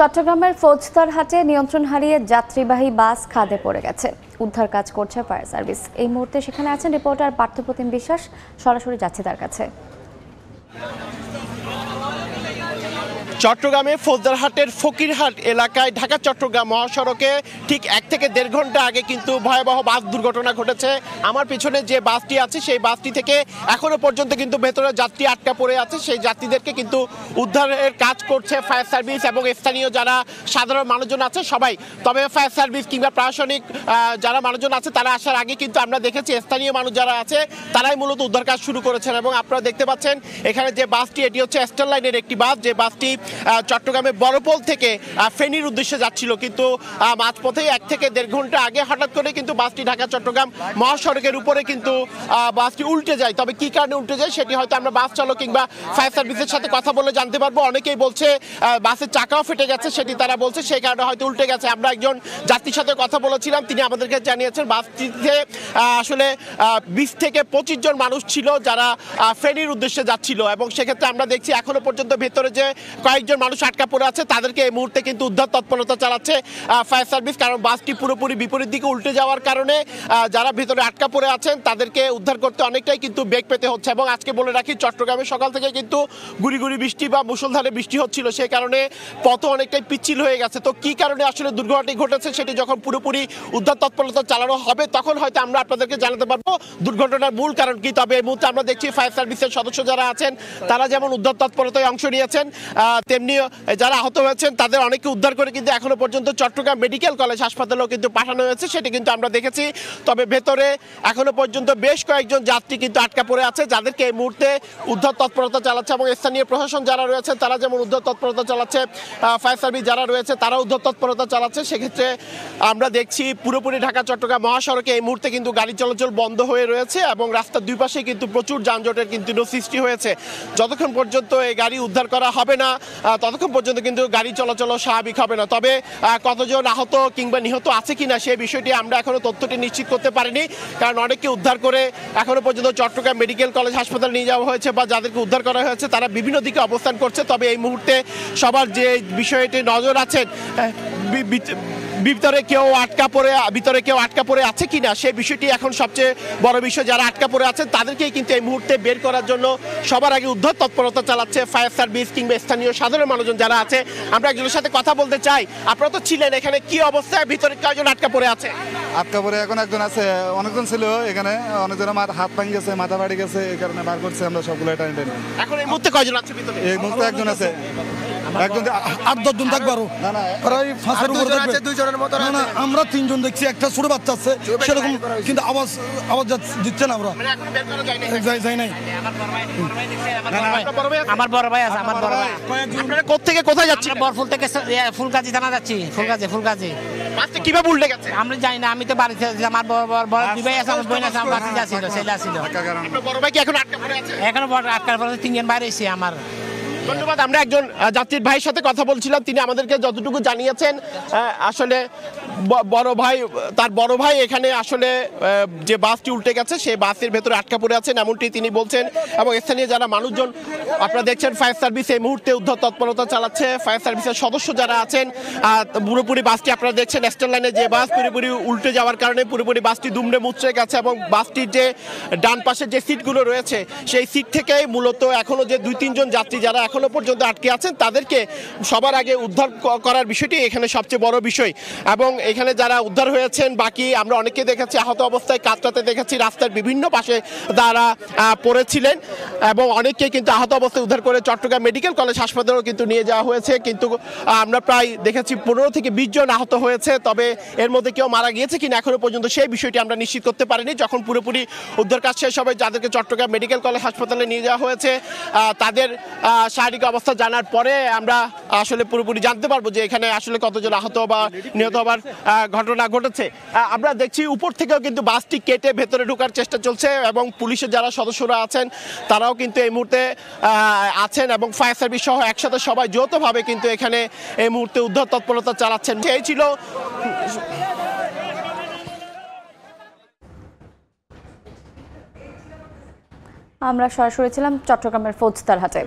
চট্টগ্রামের ফৌজদারহাটে নিয়ন্ত্রণ হারিয়ে যাত্রীবাহী বাস খাদে পড়ে গেছে। উদ্ধার কাজ করছে ফায়ার সার্ভিস। এই মুহূর্তে সেখানে আছেন রিপোর্টার পার্থপ্রতিম বিশ্বাস। সরাসরি যাচ্ছে তার কাছে। চট্টগ্রামে ফৌজদারহাটের ফকিরহাট এলাকায় ঢাকা চট্টগ্রাম মহাসড়কে ঠিক 1 থেকে 1.5 ঘন্টা আগে কিন্তু ভয়াবহ বাস দুর্ঘটনা ঘটেছে। আমার পিছনে যে বাসটি আছে সেই বাসটি থেকে এখনো পর্যন্ত কিন্তু ভেতরে যাত্রী আটকা পড়ে আছে। সেই যাত্রীদেরকে কিন্তু উদ্ধারের কাজ করছে ফায়ার সার্ভিস এবং স্থানীয় যারা সাধারণ মানুষজন আছে সবাই। তবে ফায়ার সার্ভিস কিংবা প্রশাসনিক যারা মানুষজন আছে তারা আসার আগে কিন্তু আমরা দেখেছি স্থানীয় মানুষ যারা আছে তারাই মূলত উদ্ধার কাজ শুরু করেছেন। এবং আপনারা দেখতে পাচ্ছেন এখানে যে বাসটি, এটি হচ্ছে স্টার লাইনের একটি বাস, যে বাসটি চট্টগ্রামে বড়পোল থেকে ফেনীর উদ্দেশ্যে যাচ্ছিল। কিন্তু মাঝপথে 1 থেকে 1.5 ঘন্টা আগে হঠাৎ করে কিন্তু বাসটি ঢাকা চট্টগ্রাম মহাসড়কের উপরে কিন্তু বাসটি উল্টে যায়। তবে কি কারণে উল্টে যায় সেটি হয়তো আমরা বাস চালক কিংবা ফায়ার সার্ভিসের সাথে কথা বলে জানতে পারবো। অনেকেই বলছে বাসের চাকাও ফেটে গেছে, সেটি তারা বলছে সেই কারণে হয়তো উল্টে গেছে। আমরা একজন যাত্রীর সাথে কথা বলেছিলাম, তিনি আমাদেরকে জানিয়েছেন বাসটিতে আসলে 20 থেকে 25 জন মানুষ ছিল যারা ফেনীর উদ্দেশ্যে যাচ্ছিল। এবং সেক্ষেত্রে আমরা দেখছি এখনো পর্যন্ত ভেতরে যে কয়েকজন মানুষ আটকা পড়ে আছে তাদেরকে এই মুহূর্তে কিন্তু উদ্ধার তৎপরতা চালাচ্ছে ফায়ার সার্ভিস। কারণ বাসটি পুরোপুরি বিপরীত দিকে উল্টে যাওয়ার কারণে যারা ভেতরে আটকা পড়ে আছেন তাদেরকে উদ্ধার করতে অনেকটাই কিন্তু বেগ পেতে হচ্ছে। এবং আজকে বলে রাখি, চট্টগ্রামে সকাল থেকে কিন্তু গুড়ি গুড়ি বৃষ্টি বা মুষলধারে বৃষ্টি হচ্ছিল, সেই কারণে পথ অনেকটাই পিচ্ছিল হয়ে গেছে। তো কি কারণে আসলে দুর্ঘটনাটি ঘটেছে সেটি যখন পুরোপুরি উদ্ধার তৎপরতা চালানো হবে তখন হয়তো আমরা আপনাদেরকে জানাতে পারবো দুর্ঘটনার মূল কারণ কি। তবে এই মুহূর্তে আমরা দেখছি ফায়ার সার্ভিসের সদস্য যারা আছেন তারা যেমন উদ্ধার তৎপরতায় অংশ নিয়েছেন, তেমনি যারা আহত হয়েছেন তাদের অনেকে উদ্ধার করে কিন্তু এখনো পর্যন্ত চট্টগ্রাম মেডিকেল কলেজ হাসপাতালেও কিন্তু পাঠানো হয়েছে, সেটি কিন্তু আমরা দেখেছি। তবে ভেতরে এখনো পর্যন্ত বেশ কয়েকজন যাত্রী কিন্তু আটকা পড়ে আছে, যাদেরকে এই মুহূর্তে উদ্ধার তৎপরতা চালাচ্ছে। এবং স্থানীয় প্রশাসন যারা রয়েছে তারা যেমন উদ্ধার তৎপরতা চালাচ্ছে, ফায়ার সার্ভিস যারা রয়েছে তারা উদ্ধার তৎপরতা চালাচ্ছে। সেক্ষেত্রে আমরা দেখছি পুরোপুরি ঢাকা চট্টগ্রাম মহাসড়কে এই মুহূর্তে কিন্তু গাড়ি চলাচল বন্ধ হয়ে রয়েছে এবং রাস্তার দুই পাশে কিন্তু প্রচুর যানজটের কিন্তু সৃষ্টি হয়েছে। যতক্ষণ পর্যন্ত এই গাড়ি উদ্ধার করা হবে না ততক্ষণ পর্যন্ত কিন্তু গাড়ি চলাচল স্বাভাবিক হবে না। তবে কতজন আহত কিংবা নিহত আছে কিনা সেই বিষয়টি আমরা এখনো তথ্যটি নিশ্চিত করতে পারিনি, কারণ অনেককে উদ্ধার করে এখনো পর্যন্ত চট্টগ্রাম মেডিকেল কলেজ হাসপাতালে নিয়ে যাওয়া হয়েছে বা যাদেরকে উদ্ধার করা হয়েছে তারা বিভিন্ন দিকে অবস্থান করছে। তবে এই মুহূর্তে সবার যে বিষয়টি নজর আছেন ভিতরে কেউ আটকা পড়ে আছে কিনা সেই বিষয়টি এখন সবচেয়ে বড় বিষয়। যারা আটকা পড়ে আছেন তাদেরকেই কিন্তু এই মুহূর্তে বের করার জন্য সবার আগে উদ্ধার তৎপরতা চালাচ্ছে ফায়ার সার্ভিস কিংবা স্থানীয় সাধারণ মানুষজন যারা আছে। আমরা একজনের সাথে কথা বলতে চাই। আপনারা তো ছিলেন এখানে, কি অবস্থায় ভিতরে কয়জন আটকা পড়ে আছে? আটকা পড়ে এখন একজন আছে, অনেকজন ছিল এখানে, অনেকজনের হাত ভাঙি গেছে, মাথা বাড়ি গেছে, এই কারণে বার করছে আমরা সবগুলো টাইম। এখন এই মুহূর্তে কয়জন আছে ভিতরে? এই মুহূর্তে একজন আছে, একজন 8-10 জন থাকবে আরো। প্রায় 5-এর উপরে থাকবে। না, আমরা 3 জন দেখছি, একটা ছোট বাচ্চা আছে সেরকম, কিন্তু আওয়াজ দিচ্ছে না। আমরা যাই নাই। আমার বড় ভাই আছে, আমার বড় ভাই। আপনারা কোত্থেকে কোথায় যাচ্ছেন? বরফুল থেকে ফুলগাজী থানা যাচ্ছি। ফুলগাজী বাসটা কিভাবে উল্টে গেছে? আমরা জানি না, আমি তো বাড়িতে আমার বড় দুই ভাই আছে, আমার বোন আছে, আমার বাচ্চা ছিল, ছেলে ছিল। আপনার বড় ভাই কি এখন আটকা পড়ে আছে? এখনো আটকার পরে 3 জন বাইরে এসেছি আমার। ধন্যবাদ। আমরা একজন যাত্রীর ভাইয়ের সাথে কথা বলছিলাম, তিনি আমাদেরকে যতটুকু জানিয়েছেন আসলে তার বড় ভাই এখানে আসলে যে বাসটি উল্টে গেছে সেই বাসের ভেতরে আটকা পড়ে আছেন এমনটি তিনি বলছেন। এবং স্থানীয় যারা মানুষজন আপনারা দেখছেন ফায়ার সার্ভিস এই মুহূর্তে উদ্ধার তৎপরতা চালাচ্ছে। ফায়ার সার্ভিসের সদস্য যারা আছেন পুরোপুরি বাসটি আপনারা দেখছেন স্টার লাইনে যে বাস পুরোপুরি উল্টে যাওয়ার কারণে পুরোপুরি বাসটি দুমড়ে মুচড়ে গেছে। এবং বাসটির যে ডান পাশে যে সিটগুলো রয়েছে সেই সিট থেকেই মূলত এখনো যে 2-3 জন যাত্রী যারা এখনো পর্যন্ত আটকে আছেন তাদেরকে সবার আগে উদ্ধার করার বিষয়টি এখানে সবচেয়ে বড় বিষয়। এবং এখানে যারা উদ্ধার হয়েছেন বাকি আমরা অনেকে দেখেছি আহত অবস্থায়, কাতরাতে দেখেছি রাস্তার বিভিন্ন পাশে তারা পড়েছিলেন এবং অনেককে কিন্তু আহত অবস্থায় উদ্ধার করে চট্টগ্রাম মেডিকেল কলেজ হাসপাতালেও কিন্তু নিয়ে যাওয়া হয়েছে। কিন্তু আমরা প্রায় দেখেছি 15 থেকে 20 জন আহত হয়েছে। তবে এর মধ্যে কেউ মারা গিয়েছে কিনা এখনো পর্যন্ত সেই বিষয়টি আমরা নিশ্চিত করতে পারিনি। যখন পুরোপুরি উদ্ধার কাজ শেষ হবে, যাদেরকে চট্টগ্রাম মেডিকেল কলেজ হাসপাতালে নিয়ে যাওয়া হয়েছে তাদের শারীরিক অবস্থা জানার পরে আমরা আসলে পুরোপুরি জানতে পারবো যে এখানে আসলে কতজন আহত বা নিহত হবার ঘটনা ঘটেছে। আমরা দেখছি উপর থেকেও কিন্তু বাসটি কেটে ভেতরে ঢোকার চেষ্টা চলছে এবং পুলিশের যারা সদস্যরা আছেন তারাও কিন্তু এই মুহূর্তে আছেন এবং ফায়ার সার্ভিস সহ একসাথে সবাই যৌথভাবে কিন্তু এখানে এই মুহূর্তে উদ্ধার তৎপরতা চালাচ্ছেন। এই ছিল আমরা সরাসরি ছিলাম চট্টগ্রামের ফৌজদারহাটে।